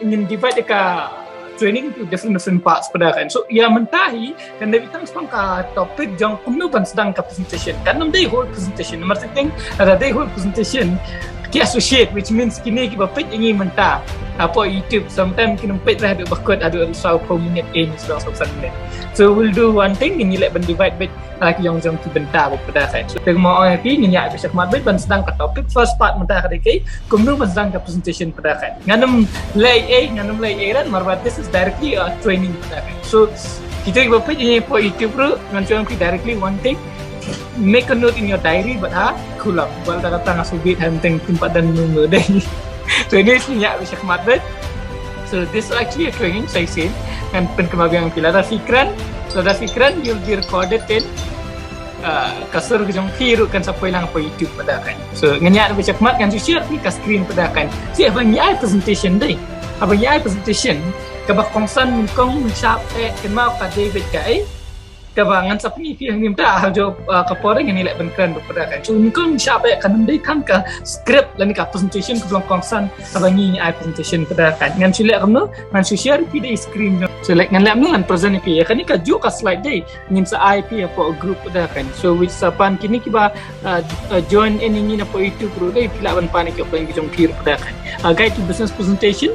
ingin divide dekat training to different parts pada kan. So yang mentahi kan David tang spang ka topik jang kumno ban sedang ka presentation. Kan nam day whole presentation. Nomor setting ada day whole presentation ki associate, which means kini ki bapit ingin mentah apa YouTube sometimes kini pet lah ada bakut ada usau per minit ni sedang minit. So we'll do one thing ini let ban divide bit lagi yang jang ki bentar pada kan. So tengok orang ki nanya bisa kemat bit ban sedang ka topik first part mentah ka dekai kumno ban sedang ka presentation pada kan. Nganam lay dan marbat this is directly a training pada kan. So kita bapit ini for YouTube bro ngan ki directly one thing. Make a note in your diary but kulap wal dah kata ngasubit hanteng tempat dan number deh. So ini sebenarnya bisa kemat. So this is actually a training saya sih kan penkemagang pila ada fikran. So ada fikran you'll be recorded in kasur kejong piru kan sampai lang po YouTube pada kan. So nganya bisa kemat kan share ni ke screen pada kan. Si abang nyai presentation deh. Abang nyai presentation kabak kongsan kong sharp kenal ka David kai. Kabangan sa pinipiang nimta hajo kaporeng yang nilai benkran pada kan. So ni kong siapa kan ndai kan ka script lan ka presentation ko long kongsan abangi ai presentation pada kan. Ngan sila kamno ngan share pi screen. So like ngan lam ngan present pi kan ni ka ju ka slide dai ngin sa IP apa group pada kan. So which sapan kini kiba join in ini na po YouTube pro dai pila ban panik apa yang kijong pir pada kan. Guide to business presentation.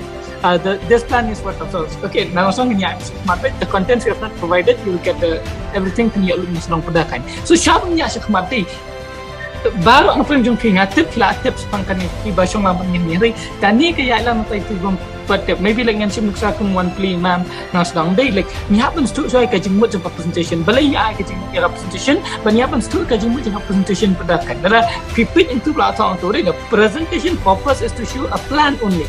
This plan is what ourselves. Okay, now so the contents you have not provided, you will get everything from your long pada kan. So siapa niya siya kemati? Baru ang pun jom tip tips pangkan ni basong lamang ni ri. Tani kaya lang tayo tugong tip. Maybe like ngan siya muksa kung one play ma'am na sedang day like ni happens to so ay kajing mo jang presentation. Balay niya ay kajing presentation, but ni happens to kajing mo jang presentation pada kan. Dala pipit into platform to the presentation purpose is to show a plan only.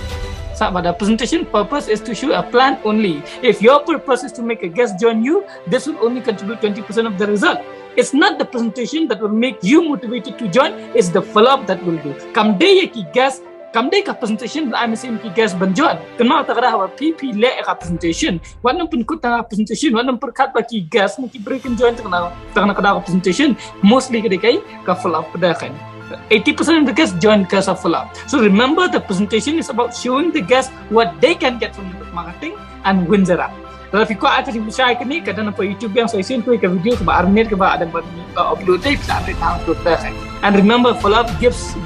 The presentation purpose is to show a plan only. If your purpose is to make a guest join you, this will only contribute 20% of the result. It's not the presentation that will make you motivated to join, it's the follow-up that will do. Kam day ki guest, kam day ka presentation, I'm saying ki guest banjoan. Kenal tak ada hawa PP le ka presentation. Wanam pun kuta presentation, wanam perkat ba ki guest, mungkin break join tak kada presentation. Mostly kedekai ka follow-up pada kan. 80% of the guests join because of follow-up. So remember the presentation is about showing the guests what they can get from the marketing and Winzera. Kalau fikir ada di share ni kadang apa YouTube yang saya send tu ke video ke arnet ke ada upload deh bisa update hang tu kan. And remember follow-up gives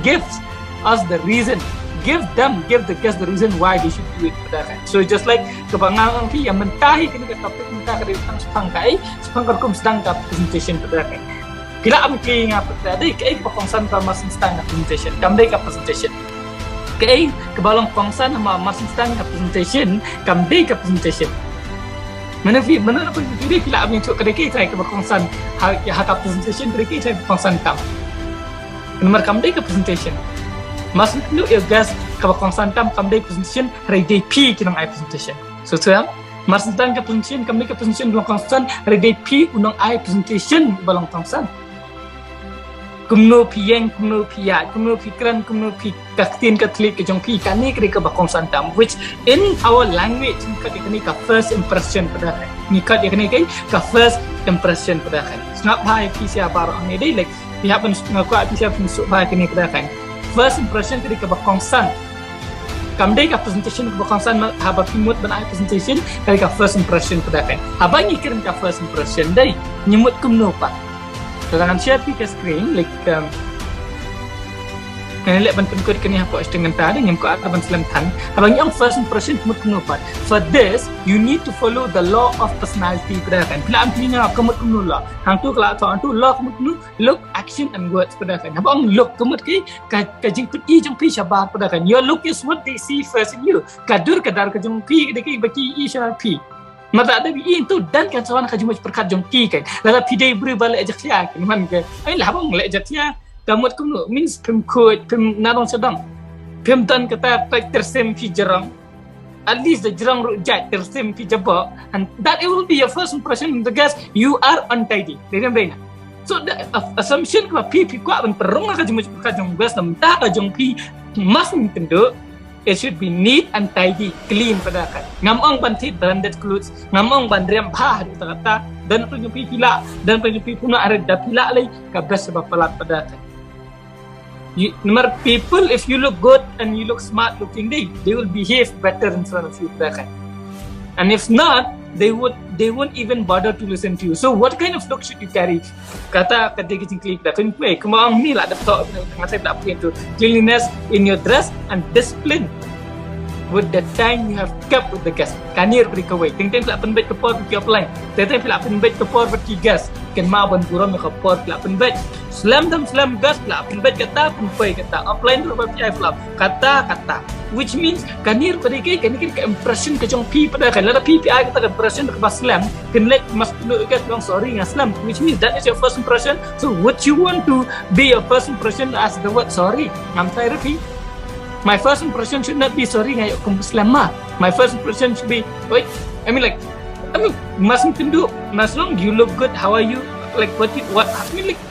us the reason. Give the guests the reason why they should do it pada kan. So just like kebangang ki yang mentahi kini ke topik mentah ke tentang sepangkai kum sedang ke presentation pada kan. Kila am ki nga pagdadi kay pakongsan ka mas instant na presentation kamday ka presentation kay kabalong kongsan ma mas instant na presentation kamday ka presentation mana apa jadi kila am untuk kadai kay ka pakongsan ha ka presentation kadai kay pakongsan kam nomor kamday ka presentation mas lu ya gas ka pakongsan kamday presentation ready p kinang I presentation so tuang mas instant ka presentation kamday ka presentation balong kongsan ready p unang I presentation balong kongsan kumno piyeng kumno fikran kumno kaktin katlik ke jongpi kani ke bakong santam which in our language ni ka first impression pada ni ka first impression pada kan snap hai pisia bar ni dai like pihak pun ngaku pisia pun sok hai kini pada kan first impression ke bakong san kamdai ka presentation ke bakong san haba kimut ban ai presentation ka first impression pada kan haba ni kirim ka first impression dai nyemut kumno pa. So jangan share ke screen like kan lek ban penkut kini apa dengan tadi yang ko akan selamtan abang yang first impression mut kunopat for this you need to follow the law of personality pada kan bila ampinya kemut kunula hang tu kala tu antu law kemut kunu look action and words pada kan abang look kemut ki kajing peti jong pi sabar pada kan your look is what they see first in you kadar kajong pi deki baki i shall pi mata ada itu dan kan sawan kajung perkat jongki kan lala pidai beri balik ajak dia kan man ke ai lah bang lek ajak dia kamut kumno means pem kod pem narong sedang pem dan kata tak tersem pi jerang at least the jerang rujat tersem pi jabak and that it will be your first impression of the guest you are untidy remember so the assumption ka pi kwa ban perong kajung perkat jong guest nam ta kajong pi mas tentu it should be neat and tidy, clean pada kan. Ngamong bantit branded clothes, ngamong bandriam bah di kata dan penyupi pila dan penyupi puna ada pila lagi kabas sebab pelat pada kan. Number people, if you look good and you look smart looking, they will behave better in front of you. And if not, they won't even bother to listen to you. So what kind of look should you carry? Kata kita klik dah. Kemang ni lah dapat dengan saya tak tu. Cleanliness in your dress and discipline with the time you have kept with the guest. Kanir beri kawai. Ting-ting pelak penbet kepor pergi offline. Ting-ting pelak penbet kepor pergi gas. Ken ma ban buram kepor pelak penbet. Slam gas pelak penbet kata penpai kata. Offline tu pergi flap. Kata. Which means kanir beri ke impression ke jong pi pada kan. Lada PPI kata impression ke slam. Ken let mas dulu gas bilang sorry ngan slam. Which means that is your first impression. So would you want to be your first impression as the word sorry? Ngam saya repeat. My first impression should not be sorry ngayok kumpul selama. My first impression should be, wait, mustn't do. As long you look good, how are you? Like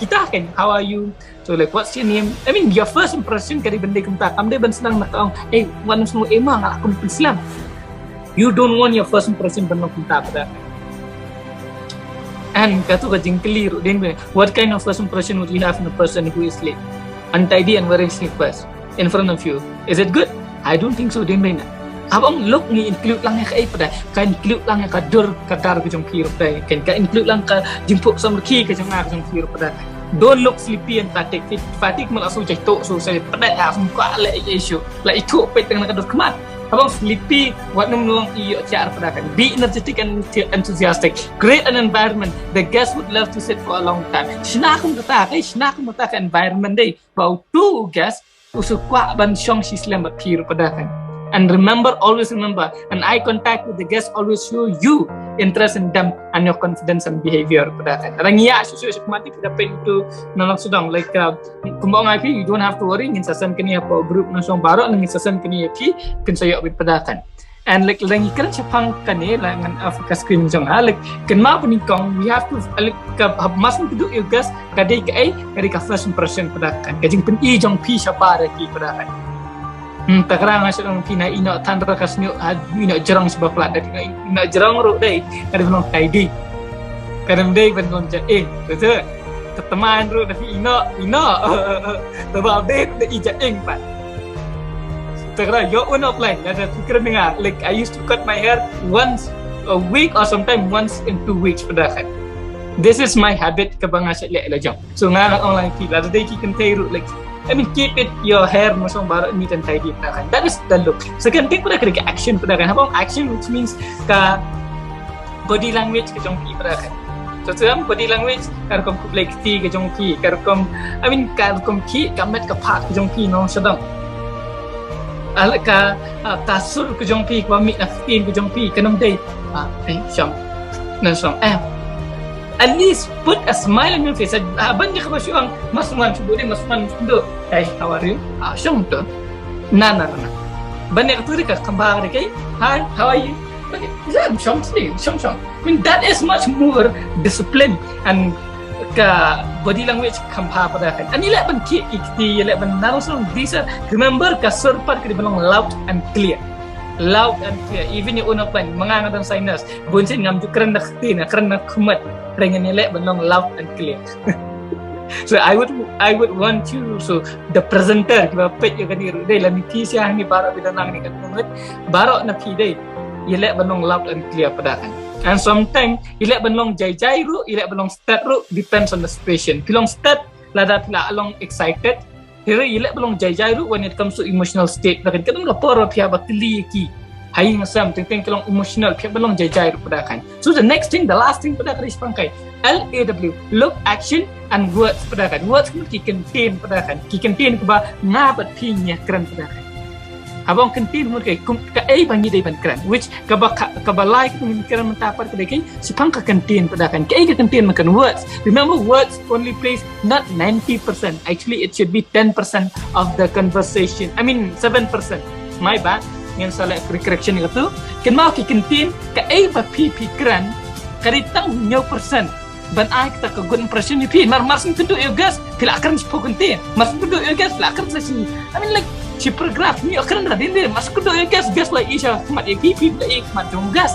kita kan, how are you? So like what's your name? Your first impression kari benda kumta. Amde ban senang nak tahu. Wan semua emang aku kumpul Islam. You don't want your first impression benda kumta pada. And katu kajing clear. Then what kind of first impression would you have in a person who is late, untidy and wearing slippers in front of you? Is it good? I don't think so. Din na. Abang look ni include lang ka pada. Kan include lang ka dur kadar ke jong piro pada. Kan ka include lang ka jemput sama ki ke jong piro pada. Don't look sleepy and fatigue. Fatigue malah so jatuh so saya pada asam ka le issue. Like itu pet dengan kadur kemat. Abang sleepy wat nung iyo car pada kan. Be energetic and enthusiastic. Create an environment the guests would love to sit for a long time. Sinakum kata ka environment day. Bau tu guests usukwa ban syong si slam pir pada kan. And always remember, an eye contact with the guest always show you interest in them and your confidence and behavior pada kan. Orang iya susu mati kita pen itu nolak sedang like kumbang api you don't have to worry ngin sasan kini apa group nasong baru ngin sasan kini api ken saya bit pada kan. And like lang ikan Jepang kan lang an Africa screen jong like ken ma penikong we have to like must to do you guys kadai ka first impression pada kan kajing pen i jong pi siapa lagi pada kan takrang asyong pina ino tandra kasnyo ino jerang sebab plat dari ino jerang ro dai kada belum tidy kadang dai ban gon betul teman ro tapi ino sebab dai ija pat takrang yo one offline ada fikir dengar like I used to cut my hair once a week or sometimes once in 2 weeks pada kan. This is my habit kabang asyik le jam so ngang online pila dai ki kan tairu like keep it your hair masong baru neat and tidy pada kan. That is the look. Second thing pada kena action pada kan. Habang action which means ka body language ke jong pi pada kan. So term body language karkom like ti ke jong pi karkom ki kamet ka pat ke jong pi no sedang. Ka kasur ke jong pi kwamit na tin ke jong pi kanam dai. Syam. Nasong at least put a smile on your face. Abang dia kebasyuang masuman subudi masuman do. Hey, how are you? Syong to. Na. Banyak tu dekat kembang dekat. Hi, how are you? Syong. That is much more discipline and body language kampa pada kan. Ani lek ban ki ikti lek ban narosong bisa remember ka surpat ke belong loud and clear. Loud and clear. Even your own offline mangangat ang sinus. Bunsin ngam tu keren nak tin, keren nak kumat. Rengan elek belong loud and clear. So I would want you so the presenter kiba pet yo kadiru dai lami pi siang ni barok bidanang ni kan ngut barok na pi dai elek belong loud and clear pada kan. And sometimes elek belong jai ru elek belong start ru depends on the situation. Pilong start lada pila along excited. Here elek belong jai ru when it comes to emotional state. Lakin kadang lapor pia bakli ki. Hai ngasam ting kelong emotional pia belong jai ru pada kan. So the next thing, the last thing pada kris pangkai LAW look, action and words pada kan. Words ki contain pada kan. Ki contain ke ba ngabat pinya keren pada kan. Abang contain mun kai ka pangi dai ban keren which ka ba like mun keren mentapar ke dai sipang ka contain pada kan. Ka contain makan words. Remember words only plays not 90%. Actually it should be 10% of the conversation. 7%. My bad. Yang salah correction itu kan mau ki contain ka pi keren karitang nyo persen ban ai kita ka good impression ni pi mar sin tentu you guys pila akan spoken tin mas tentu you guys pila akan sesi like si paragraph ni akan ada dia mas tentu you guys like isha mat pi pi mat dong gas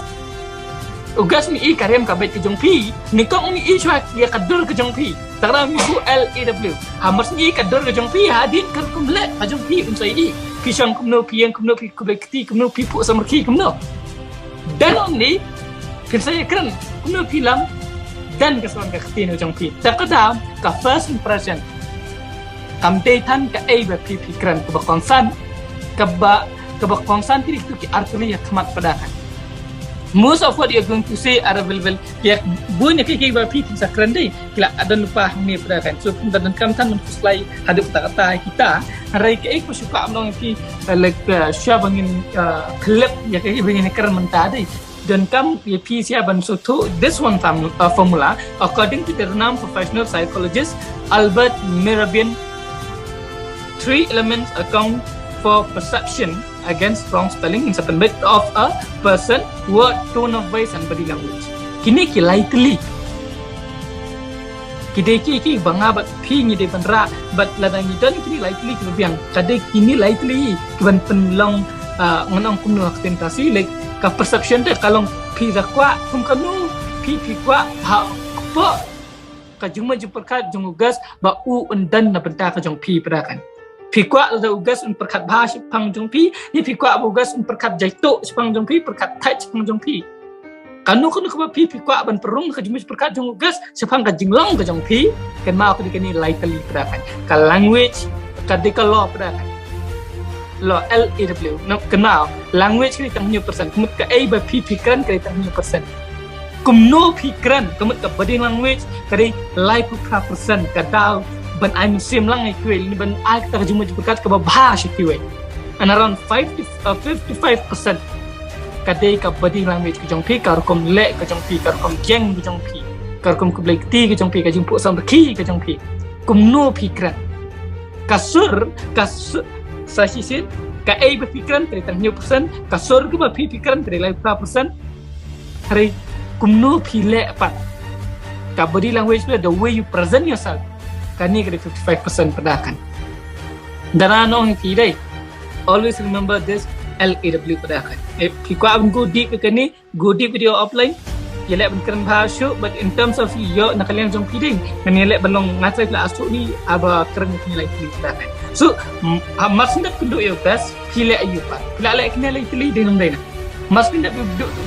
ugas ni karem ka bet ke jong pi ni kong ni chwa ya kadur ke jong pi tara mi bu LAW hamers ni kadur ke jong pi hadit kan kumle ka jong pi unsai di pi shang kumno pi yang kumno pi kubekti kumno pi pu samarki kumno dan ni kan saya keren kumno pi lam dan kesuan ka ktin jong pi takadam ka first impression kam day tan ka ai ba pi keren ka konsan ka ba konsan tirik tu ki artuli ya khamat padakan. Most of what you're going to say are available. Ya, bunya kiki ba pi sakran dei. Kila ada lupa ni padakan. So dan kam tan menfuslai hadap kata kita. Harai ke aku suka amnong pi like share bangin clip ya kiki bangin keren mentah dei. Dan kam ya pi siaban so to this one formula according to the renowned professional psychologist Albert Mehrabian, 3 elements account for perception against wrong spelling in certain bit of a person, word, tone of voice and body language. Kini ki lightly. Ki banga bat pi ni de bandra bat ladang ni dan kini lightly ki biang. Kade kini lightly ban penlong ngonong kumno akstentasi like ka perception de kalong pi rakwa kum kanu pi kwa ha po ka juma juperkat jungugas ba u undan na benta ka jong pi padakan. Pikwa ada ugas un perkat bahas pang jong pi ni pikwa ugas un perkat jaito pang jong pi perkat touch pang jong pi kanu ka pi pikwa ban perung ka jumis perkat jong ugas sepang ka jinglong ka jong pi kan ma aku dikani lightly padakan ka language ka dika law padakan law LAW no kenal language ni tang new percent kumut ka ai ba pi pikran ka tang new percent kumno pikran kumut ka body language ka dai life percent ka daw ban I'm sim lang equal ni ban ak ta juma berkat ke bahasa equal and around 55% kadai ka body language ke jong pi kar kom le ke jong pi kar kom jeng ke jong pi kar kom ku blek ti ke jong pi ka jing pu sam ki ke jong pi kum no pikran kasur sahisin ka ai berpikiran dari tangnya persen kasur ke berpikiran dari lain persen hari kum no pi le pat ka body language the way you present yourself kani kena 55% padakan. Darano hidai. Always remember this LAW padakan. If you go deep kani, go deep with your offline. Yelek berkeran bahasa, but in terms of yo nakalian jong piding, kan yelek belong ngatai pula asuk ni aba keren kini lagi padakan. So masindap kendo yo gas, pile ayu pat. Pila lek kini lagi teli dengan dina.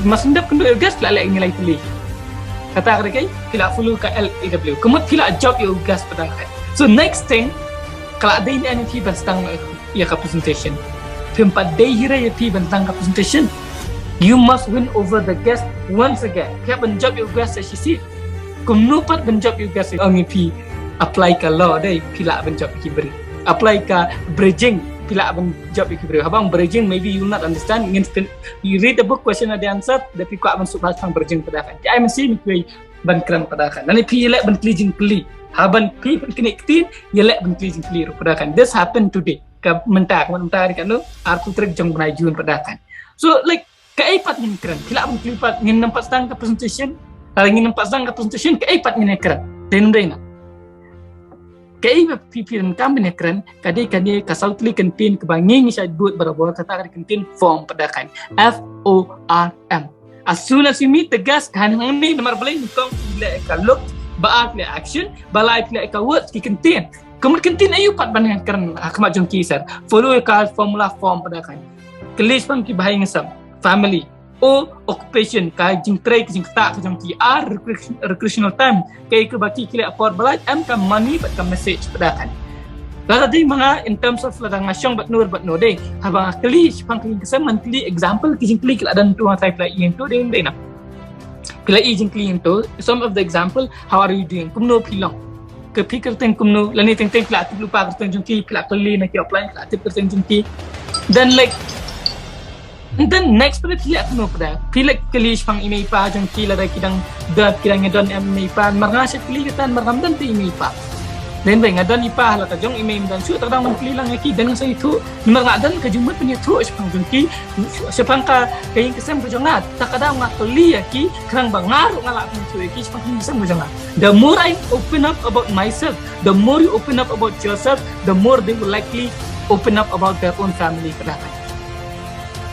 Masindap kendo yo gas, pila lek kini lagi teli. Kata kata pila follow ka LAW. Kemudian pila job you gas padakan. So next thing, kalau ada ini pi bantang ya ka presentation. Tempat day hira ya pi bantang ka presentation. You must win over the guest once again. Kaya job you gas sa sisi. Kung nupat job you gas ang pi apply ka law day pila job ki beri. Apply ka bridging pila job ki beri. Habang bridging maybe you not understand. You read the book question and the answer. Tapi kau akan subhat pang bridging padakan. Kaya mesti mikui ban kran padakan. Nani pi yelek ban cleansing kli. Haban pi connectin yelek ban cleansing kli padakan. This happened today. Ka mentah di kanu artu trek jong benai jun padakan. So like kaipat ngin kran. Pila ban klipat ngin nampak stang ka presentation. Ngin nampak stang ka presentation kaipat ngin kran. Denum Kaya pipiran kami nekran, kadai kasau tuli kentin kebanging saya buat berabot kata kentin form padakan FORM. As soon as you meet the guest, kan ini nomor beli kau pilih ka look, baat pilih action, balai pilih ka words ki kentin. Kemudian kentin ayu pat bandingan keren kemat jong kisar. Follow ka formula form padakan. Kelis pun ki bahaya ngesam family. O occupation ka jing tray ka jing tak ka jong ki recreational time kay ka baki kila for balaj am ka money but ka message padakan lada di mga in terms of ladang asyong but no day habang kali pang kali kasam monthly example ki jing kli kila dan tuang type la ien to din na kila i jing kli to some of the example how are you doing kumno pilong ke pikir teng kumno lani teng kila tu lupa ka jong ki kila kali na ki apply kila tip ka jong ki then like and then next pada pilih aku pada pilih kelish pang email pa jong kila dah kidang dot kidang ngedon email pa marnga sa pilih katan marnam dan ti email pa then bay ngadon ipa hala ka jong email dan su tadang man pilih lang ki dan sa itu marnga dan ka jumut punya tu pang jong ki sepang ka kayin kesem ka jongat takada nga tuli ki krang bangar ngala pang tu ki sepang kesem ka jongat the more I open up about myself the more you open up about yourself the more they will likely open up about their own family padakan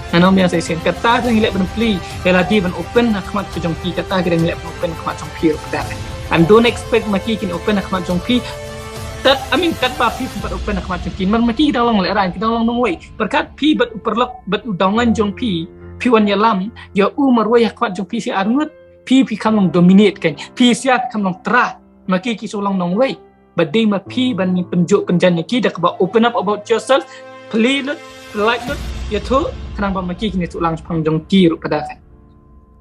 Ano biasa sen kata yang lek benpli eladi ben open akhmat ke jongpi kata ke lek open akhmat jongpi pada and don't expect maki kin open akhmat jongpi tat kat pa pi sempat open akhmat jongpi man maki kita long lek ran kita long nong wei berkat pi bet uperlok bet udangan jongpi pi wan yalam ya umar wei akhmat jongpi si arnut pi kam long dominate kan pi sia kam long tra maki ki so long nong wei but they ma pi ban ni penjuk penjan ki dak ba open up about yourself please like ya tu kenang ba maki kini tu lang pang jongki ru pada kan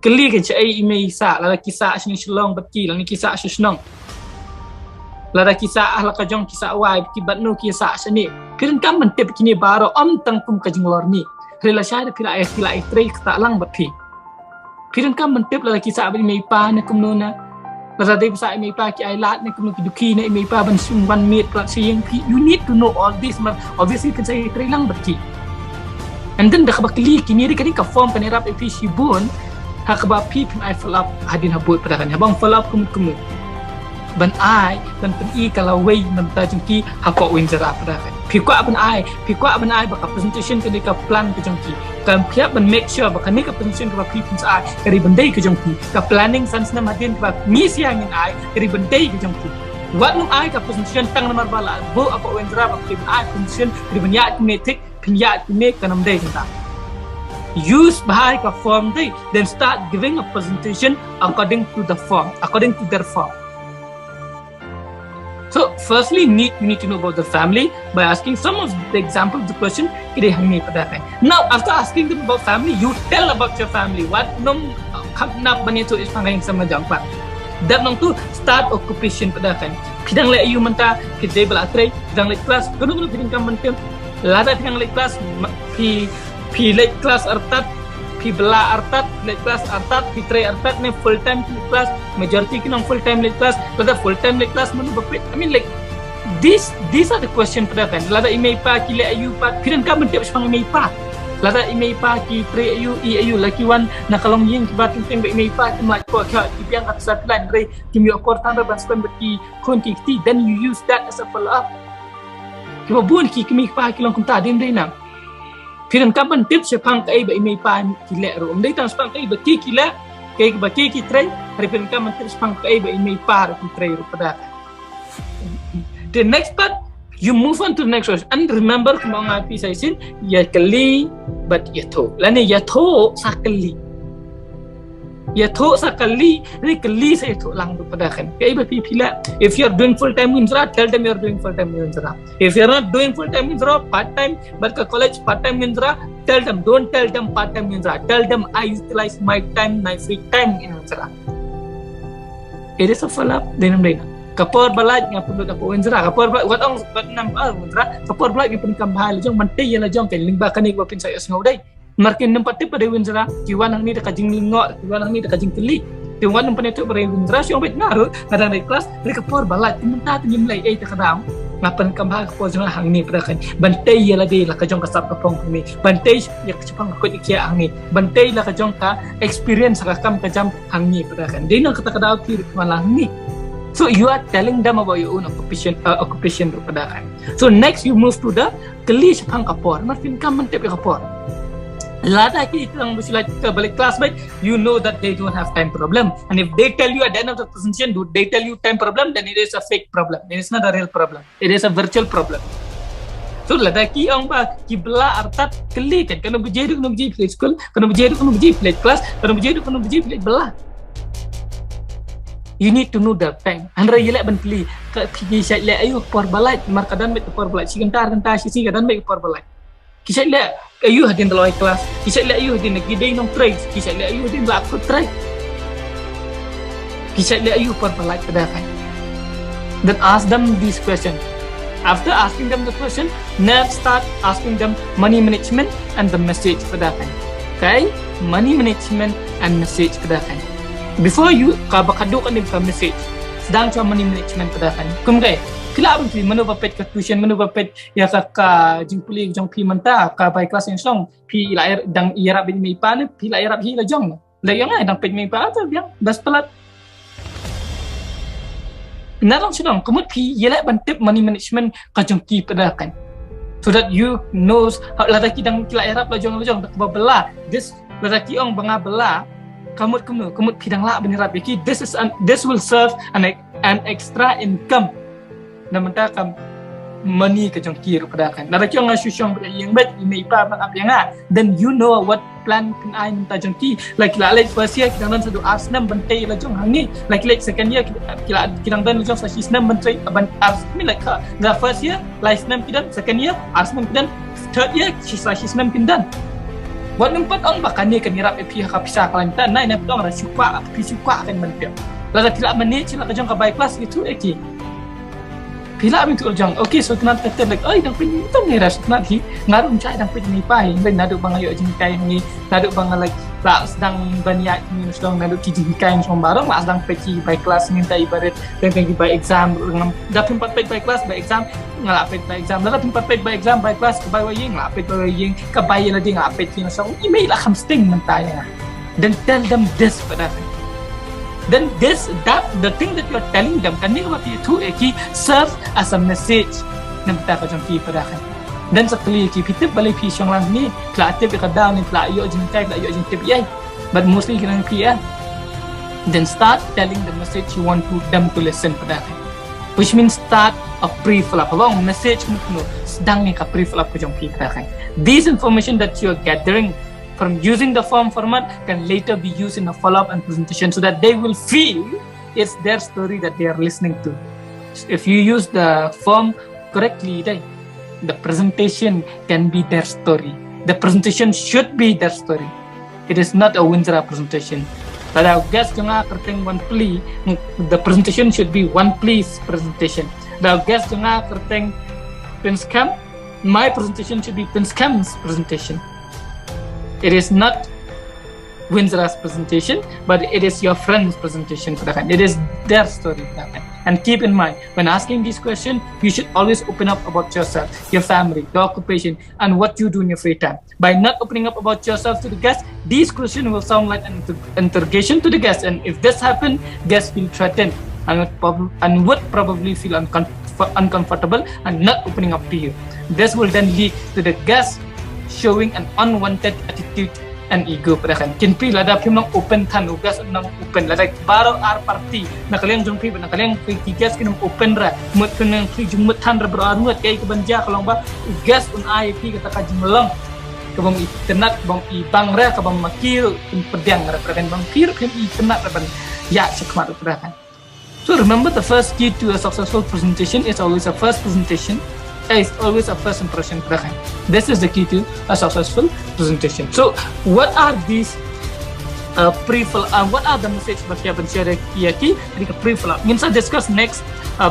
keli kan cai ime sa la kisah sini shlong baki la ni kisah shnong la kisah la ka jong kisah wai ki batnu kisah sini kiran kam mentep kini baro om tang kum ka jinglor ni rela syada pila ai tre ta lang bati kiran kam mentep la kisah ba ime pa na kum nona la dai sa ime pa ki ai lat na kum ki duki na ime pa ban sung ban mit plat sing you need to know all this but obviously kan sai tre lang bati. And then dah kebakli kini dia ka form kan rap epi sibun hak ba pi pim I follow up hadin habut pada kan abang follow up kumu ban I dan pen kalau way menta jengki hak Winzera pada kan pi ko ban I baka presentation ke ka plan ke jengki kan piap ban make sure baka ni ka presentation ke pi pim I kari bandai ke jengki ka planning sans na madin ba misi yang I kari bandai ke jengki wat nung I ka presentation tang nomor bala bo apa Winzera ba pi I presentation kari banyak metik pinjat make kanam day kita use bahai ka form day then start giving a presentation according to the form according to their form. So firstly you need to know about the family by asking some of the example of the question kire hangi pada hai. Now after asking them about family you tell about your family what nom khapna bani tu is pangai sama jangpa dan nong tu start occupation pada kan pidang le you menta kide bala trai pidang le class kuno pidang kam mentem lada yang lek kelas pi lek kelas artat pi bela artat lek kelas artat pi tre artat ne full time kelas majority kinong full time lek kelas lada full time lek kelas manu bapit I mean like these are the question pada kan lada email pa ki lek ayu pa piran ka mentep sepang email pa lada email pa ki tre ayu laki wan na kalong ying kibat teng be email pa kem like ko ka ki biang kat sat plan re kim yo kortan ban spend beki kon ki then you use that as a follow up kiba bun ki kimi pa ki long kum ta dim dei na piran ka ban tip se pang kai ba ime pa ki le ro dei tan spang kai ba ki le kai ba ki tre hari piran ka ban tip spang kai ba ime pa ki tre ro pada the next part you move on to the next question and remember kung nga pi sa isin ya kali but ya to lani ya to sakali ya to sakali ni kali sa ito lang pada kan kai ba pi pila if you are doing full time Winzera tell them you are doing full time Winzera if you are not doing full time Winzera part time but ka college part time Winzera tell them don't tell them part time Winzera tell them I utilize my time my free time in Winzera it is a follow up dinam dina kapor balaj nga pundot ako Winzera kapor wat ong wat nam Winzera kapor balaj nga pun kambahal jong mantay yala jong kay lingba kanig wa pin sa yas ngauday markin nempat pada Winzera kiwan ang ni dekajing lingok kiwan ang ni dekajing teli kiwan ang panetu pada Winzera siang bet ngaru kadang dari kelas dari kapor balaj menta tu nyimlai takadam ngapan kambah kapor jong hang ni pada kan bantai yala de la kajong kasap kapong ni bantai ya kecapang ko ikia hang ni bantai la kajong ka experience ka kam kajam hang ni pada kan dino kata kadau ki malah ni. So you are telling them about your own occupation pada kan. So next you move to the keli sepang kapor markin kam mentep kapor lada ki itang busila ke balik kelas baik you know that they don't have time problem and if they tell you at the end of the presentation do they tell you time problem then it is a fake problem it is not a real problem it is a virtual problem. So lada ki ang ba ki bela artat keli kan kana bejedu kana beji play school kana bejedu kana beji play class kana bejedu kana beji play bela you need to know the time andra yelak ban pli ki syat le ayu por balai markadan met por balai sigentar kan ta si kadan met por balai ki syat le ayu hadin dalai kelas ki syat le ayu hadin gidei nong try ki syat le ayu hadin ba aku try ki syat le ayu por balai pada kan then ask them this question after asking them the question next start asking them money management and the message pada kan okay money management and message pada kan before you ka bakaduk ani ka message sedang cuma money management pada kan kum kai kila abang pi manu bapet ka tuition manu bapet ya ka jimpuli jong pi menta ka bai kelas yang song pi lair dang irap bin mi pa ne pi lair rap hi la jong la yang ai dang pet mi pa ta biang bas pelat narang sidang kumut pi yela ban tip money management ka jong ki pada kan so that you knows how ladaki dang kila Arab lajong bela this ladaki ong banga bela kamut pidang la benirap iki this will serve an extra income namanta kam money ke jong kir padakan ladaki ong asyong yang bet ini pa apa yang then you know what plan kan ai minta jong ki like first year kita dan satu asnam bentai lajong hangi like second year kita dan lajong sa asnam bentai asmi like the first year asnam kidan second year asnam kidan third year asnam kidan buat nempat on bakane kan nirap pihak kapisa kalantan nai na dong ra suka kan mentia lada tidak menit sila kajong ka by class itu eki pila amin tu jang okay so kenal kata like ai dang pin tu ni ras kenal hi ngarum cai dang pin ni pai ben nadu bang ayo jing kai ni nadu bang like la sedang banyak ni sedang nadu ki jing kai som barang la sedang peci by class minta ibarat dan by exam dapin pat by class by exam ngalapit by exam dapin pat by exam by class by waying ngalapit by waying ka by la ding ngalapit ni so email la kham sting mentaya then tell them this pada then the thing that you're telling them kan ni what itu eki serve as a message namta ka jong ki pada kan dan sekali ki pitip balik pi syong lang ni kreatif ka down ni pla yo jing kai yo jing tip yai but mostly kan ki then start telling the message you want them to listen pada kan which means start a pre-flop long message no sedang ni ka pre-flop ka jong ki pada kan this information that you're gathering from using the form format can later be used in a follow-up and presentation so that they will feel it's their story that they are listening to. If you use the form correctly, the presentation can be their story. The presentation should be their story. It is not a Winzera presentation. But I guess jangan kerteng one plea, the presentation should be one please presentation. But I guess jangan kerteng Pinscam, my presentation should be Pinscam's presentation. It is not Winzera's presentation, but it is your friend's presentation. It is their story. And keep in mind, when asking this question, you should always open up about yourself, your family, your occupation, and what you do in your free time. By not opening up about yourself to the guest, these questions will sound like an interrogation to the guest. And if this happens, guests feel threatened and would probably feel uncomfortable and not opening up to you. This will then lead to the guest showing an unwanted attitude and ego pada kan kinpi lada pimang open tan ugas nang open lada baro ar party nakaliang jongpi nakaliang tigas kinam open ra mut kunang pri jumut tan ra berarut kai ke banja kalong ba ugas un ip kata ka jimlong ke bang internet bang ibang ra ke bang makil pedang ra pada bang pir pim internet ra ban ya sekmat pada kan so remember the first key to a successful presentation is always a first presentation. It's always a first impression. This is the key to a successful presentation. So, what are these what are the message bagi share kiyaki ketika pre-flop? Ingin saya discuss next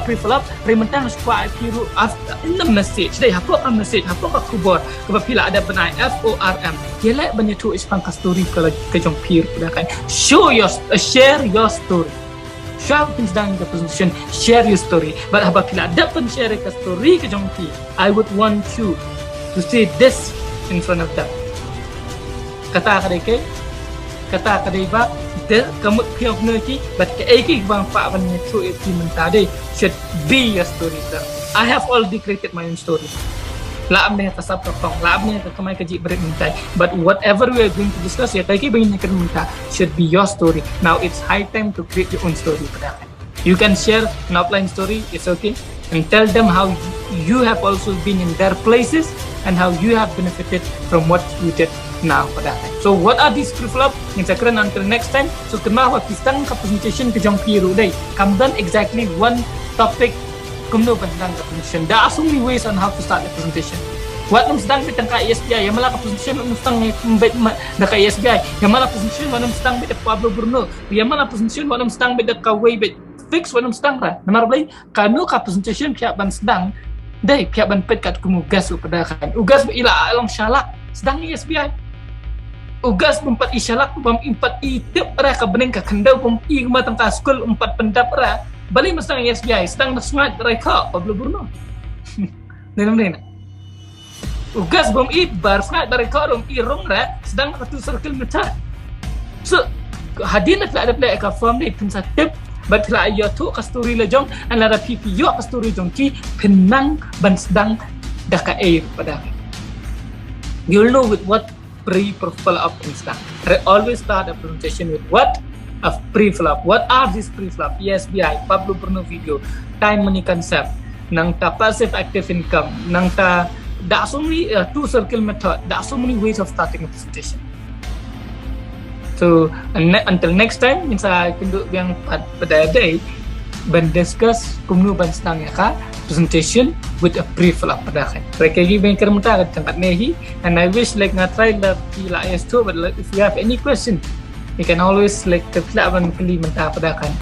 pre-flop. Rementang supaya piru in the message. Deh, apa message? Apa kubur? Apabila ada benai FORM, ialah banyak tu ispang story kalau kejong piru kan. Share your story. Share things down in the presentation, share your story. But apabila ada share ke story ke jongki, I would want you to say this in front of them. Kata kadai ba, the kamu piang nuki, but ke eki bang pa ban tu eti mentade should be your story. I have already created my own story. Laam ni kasap tong, laam ni kamay kaji berit mintai. But whatever we are going to discuss, ya kaki bagi ni minta should be your story. Now it's high time to create your own story. You can share an outline story, it's okay, and tell them how you have also been in their places and how you have benefited from what you did now. So what are these pre-flop? Until next time. So kemah wakistang presentation ke jong piru day. Come done exactly one topic. Kumno tentang presentation. There are so many ways on how to start the presentation. What nung sedang bitang ka SBI, yang malah presentation nung sedang mbet da ka SBI, yang malah presentation nung sedang bit Pablo Bruno, yang malah presentation nung sedang bit ka way bit fix nung sedang ra. Namar blay kanu ka presentation pihak ban sedang, dai pihak ban pet kat kumugas pada kan. Ugas ila along syalak sedang ni SBI. Ugas empat isyalak bam empat itip ra ka bening ka kendau bam i matang ka school empat pendap ra. Balik mestang SBI sedang semangat mereka Pablo Bruno. Nenam. Ugas bom bar semangat mereka rom irong ra sedang satu circle meta. So hadin nak ada play ka form ni pun satip but la yo tu ka story la jong an la pipi yo ka story jong ki penang ban sedang dah ka air pada. You'll know with what pre-fill up and stuff. I always start a presentation with what? A pre-fill up. What are these pre-fill up? ESBI, Pablo Bruno video, time money concept, nang ta passive active income, nang ta there are so many two circle method. There are so many ways of starting a presentation. So until next time, minsa kundu yang pada day, ben discuss kumnu ban stang ya ka presentation with a pre-fill up pada kan. Mereka gi ben kermata kat tempat nehi, and I wish like nga try la pila es tu, but if you have any question, you can always like keplaban kali mentah pada kan.